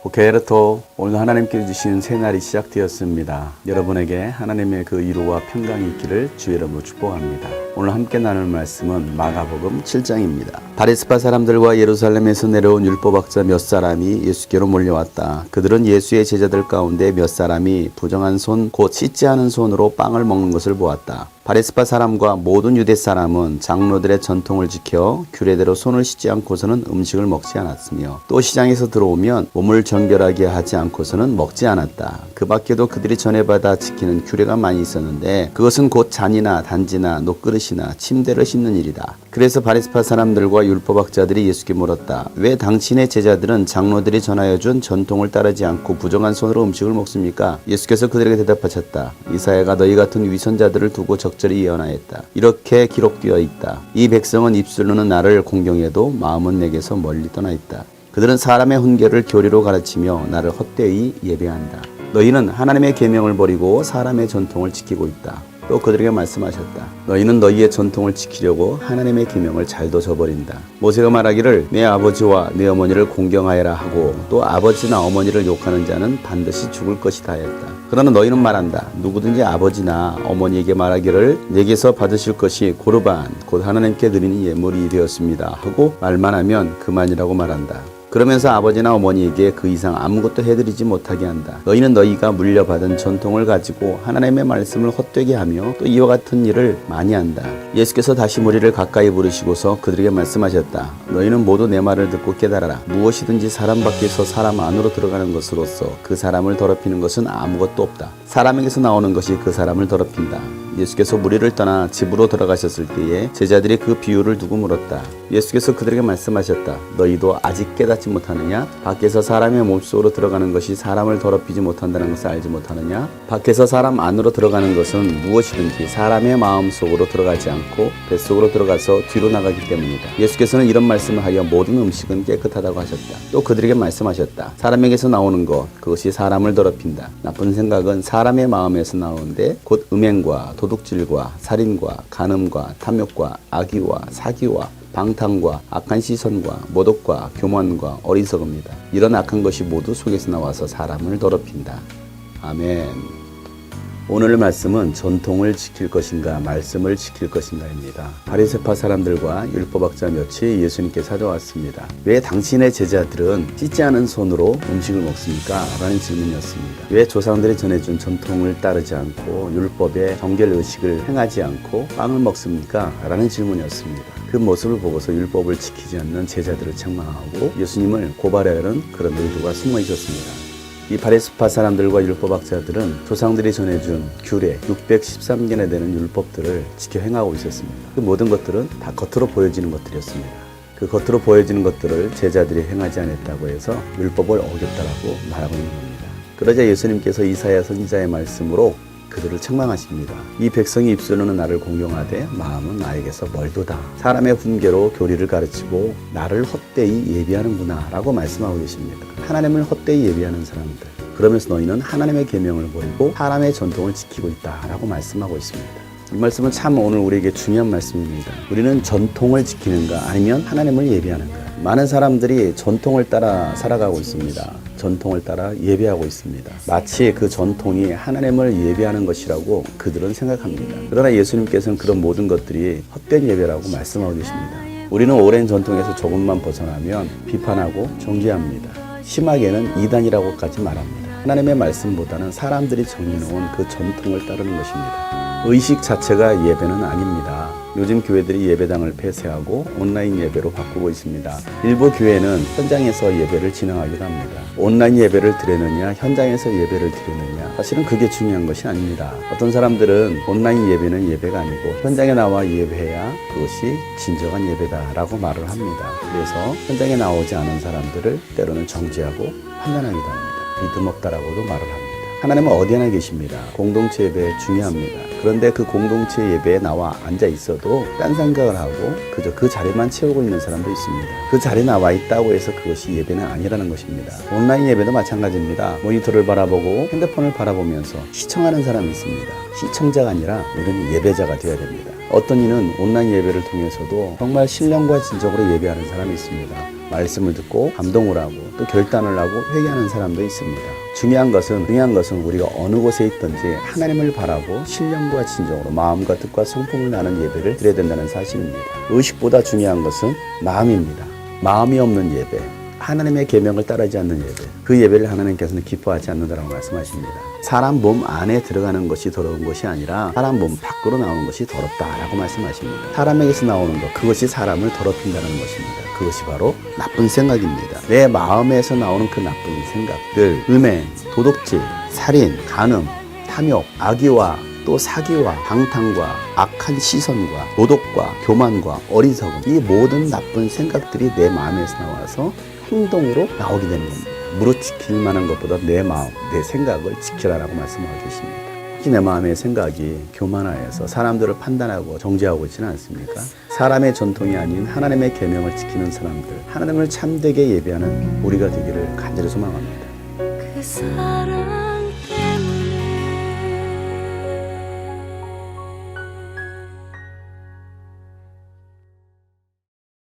게르토 오늘 하나님께서 주신 새날이 시작되었습니다. 여러분에게 하나님의 그 위로와 평강이 있기를 주의 이름으로 축복합니다. 오늘 함께 나눌 말씀은 마가복음 7장입니다. 바리새파 사람들과 예루살렘에서 내려온 율법학자 몇 사람이 예수께로 몰려왔다. 그들은 예수의 제자들 가운데 몇 사람이 부정한 손, 곧 씻지 않은 손으로 빵을 먹는 것을 보았다. 바리새파 사람과 모든 유대 사람은 장로들의 전통을 지켜 규례대로 손을 씻지 않고서는 음식을 먹지 않았으며 또 시장에서 들어오면 몸을 정결하게 하지 않고서는 먹지 않았다. 그 밖에도 그들이 전해받아 지키는 규례가 많이 있었는데 그것은 곧 잔이나 단지나 녹그릇이나 침대를 씻는 일이다. 그래서 바리새파 사람들과 율법학자들이 예수께 물었다. 왜 당신의 제자들은 장로들이 전하여준 전통을 따르지 않고 부정한 손으로 음식을 먹습니까? 예수께서 그들에게 대답하셨다. 이사야가 너희 같은 위선자들을 두고 적절히 예언하였다. 이렇게 기록되어 있다. 이 백성은 입술로는 나를 공경해도 마음은 내게서 멀리 떠나 있다. 그들은 사람의 훈계를 교리로 가르치며 나를 헛되이 예배한다. 너희는 하나님의 계명을 버리고 사람의 전통을 지키고 있다. 또 그들에게 말씀하셨다. 너희는 너희의 전통을 지키려고 하나님의 계명을 잘도 저버린다. 모세가 말하기를 내 아버지와 내 어머니를 공경하여라 하고 또 아버지나 어머니를 욕하는 자는 반드시 죽을 것이다 하였다. 그러나 너희는 말한다. 누구든지 아버지나 어머니에게 말하기를 내게서 받으실 것이 고르반 곧 하나님께 드리는 예물이 되었습니다 하고 말만 하면 그만이라고 말한다. 그러면서 아버지나 어머니에게 그 이상 아무것도 해드리지 못하게 한다. 너희는 너희가 물려받은 전통을 가지고 하나님의 말씀을 헛되게 하며 또 이와 같은 일을 많이 한다. 예수께서 다시 무리를 가까이 부르시고서 그들에게 말씀하셨다. 너희는 모두 내 말을 듣고 깨달아라. 무엇이든지 사람 밖에서 사람 안으로 들어가는 것으로서 그 사람을 더럽히는 것은 아무것도 없다. 사람에게서 나오는 것이 그 사람을 더럽힌다. 예수께서 무리를 떠나 집으로 들어가셨을 때에 제자들이 그 비유를 두고 물었다. 예수께서 그들에게 말씀하셨다. 너희도 아직 깨닫지 못하느냐? 밖에서 사람의 몸속으로 들어가는 것이 사람을 더럽히지 못한다는 것을 알지 못하느냐? 밖에서 사람 안으로 들어가는 것은 무엇이든지 사람의 마음속으로 들어가지 않고 뱃속으로 들어가서 뒤로 나가기 때문이다. 예수께서는 이런 말씀을 하여 모든 음식은 깨끗하다고 하셨다. 또 그들에게 말씀하셨다. 사람에게서 나오는 것, 그것이 사람을 더럽힌다. 나쁜 생각은 사람의 마음에서 나오는데 곧 음행과 도둑질과 살인과 간음과 탐욕과 악의와 사기와 방탕과 악한 시선과 모독과 교만과 어리석음이다. 이런 악한 것이 모두 속에서 나와서 사람을 더럽힌다. 아멘. 오늘 말씀은 전통을 지킬 것인가 말씀을 지킬 것인가입니다. 바리새파 사람들과 율법학자 몇이 예수님께 찾아왔습니다. 왜 당신의 제자들은 씻지 않은 손으로 음식을 먹습니까? 라는 질문이었습니다. 왜 조상들이 전해준 전통을 따르지 않고 율법의 정결의식을 행하지 않고 빵을 먹습니까? 라는 질문이었습니다. 그 모습을 보고서 율법을 지키지 않는 제자들을 책망하고 예수님을 고발하려는 그런 의도가 숨어 있었습니다. 이 바리새파 사람들과 율법학자들은 조상들이 전해준 규례 613개나 되는 율법들을 지켜 행하고 있었습니다. 그 모든 것들은 다 겉으로 보여지는 것들이었습니다. 그 겉으로 보여지는 것들을 제자들이 행하지 않았다고 해서 율법을 어겼다라고 말하고 있는 겁니다. 그러자 예수님께서 이사야 선지자의 말씀으로 그들을 책망하십니다. 이 백성이 입술로는 나를 공경하되 마음은 나에게서 멀도다. 사람의 훈계로 교리를 가르치고 나를 헛되이 예비하는구나 라고 말씀하고 계십니다. 하나님을 헛되이 예비하는 사람들, 그러면서 너희는 하나님의 계명을 버리고 사람의 전통을 지키고 있다 라고 말씀하고 있습니다. 이 말씀은 참 오늘 우리에게 중요한 말씀입니다. 우리는 전통을 지키는가 아니면 하나님을 예비하는가. 많은 사람들이 전통을 따라 살아가고 있습니다. 전통을 따라 예배하고 있습니다. 마치 그 전통이 하나님을 예배하는 것이라고 그들은 생각합니다. 그러나 예수님께서는 그런 모든 것들이 헛된 예배라고 말씀하고 계십니다. 우리는 오랜 전통에서 조금만 벗어나면 비판하고 정죄합니다. 심하게는 이단이라고까지 말합니다. 하나님의 말씀보다는 사람들이 정해놓은 그 전통을 따르는 것입니다. 의식 자체가 예배는 아닙니다. 요즘 교회들이 예배당을 폐쇄하고 온라인 예배로 바꾸고 있습니다. 일부 교회는 현장에서 예배를 진행하기도 합니다. 온라인 예배를 드리느냐 현장에서 예배를 드리느냐 사실은 그게 중요한 것이 아닙니다. 어떤 사람들은 온라인 예배는 예배가 아니고 현장에 나와 예배해야 그것이 진정한 예배다라고 말을 합니다. 그래서 현장에 나오지 않은 사람들을 때로는 정죄하고 판단하기도 합니다. 믿음 없다라고도 말을 합니다. 하나님은 어디 하나 계십니다. 공동체 예배 중요합니다. 그런데 그 공동체 예배에 나와 앉아 있어도 딴 생각을 하고 그저 그 자리만 채우고 있는 사람도 있습니다. 그 자리에 나와 있다고 해서 그것이 예배는 아니라는 것입니다. 온라인 예배도 마찬가지입니다. 모니터를 바라보고 핸드폰을 바라보면서 시청하는 사람이 있습니다. 시청자가 아니라 우리는 예배자가 되어야 됩니다. 어떤 이는 온라인 예배를 통해서도 정말 신령과 진정으로 예배하는 사람이 있습니다. 말씀을 듣고 감동을 하고 또 결단을 하고 회개하는 사람도 있습니다. 중요한 것은 우리가 어느 곳에 있든지 하나님을 바라고 신령과 진정으로 마음과 뜻과 성품을 나는 예배를 드려야 된다는 사실입니다. 의식보다 중요한 것은 마음입니다. 마음이 없는 예배, 하나님의 계명을 따르지 않는 예배, 그 예배를 하나님께서는 기뻐하지 않는다라고 말씀하십니다. 사람 몸 안에 들어가는 것이 더러운 것이 아니라 사람 몸 밖으로 나오는 것이 더럽다라고 말씀하십니다. 사람에게서 나오는 것, 그것이 사람을 더럽힌다는 것입니다. 그것이 바로 나쁜 생각입니다. 내 마음에서 나오는 그 나쁜 생각들, 음행, 도둑질, 살인, 간음, 탐욕, 악의와 또 사기와 방탕과 악한 시선과 도덕과 교만과 어리석음, 이 모든 나쁜 생각들이 내 마음에서 나와서 행동으로 나오게 되는 겁니다. 무릇 지킬 만한 것보다 내 마음, 내 생각을 지키라라고 말씀하고 계십니다. 특히 내 마음의 생각이 교만하여서 사람들을 판단하고 정죄하고 있지는 않습니까? 사람의 전통이 아닌 하나님의 계명을 지키는 사람들, 하나님을 참되게 예배하는 우리가 되기를 간절히 소망합니다. 그 사람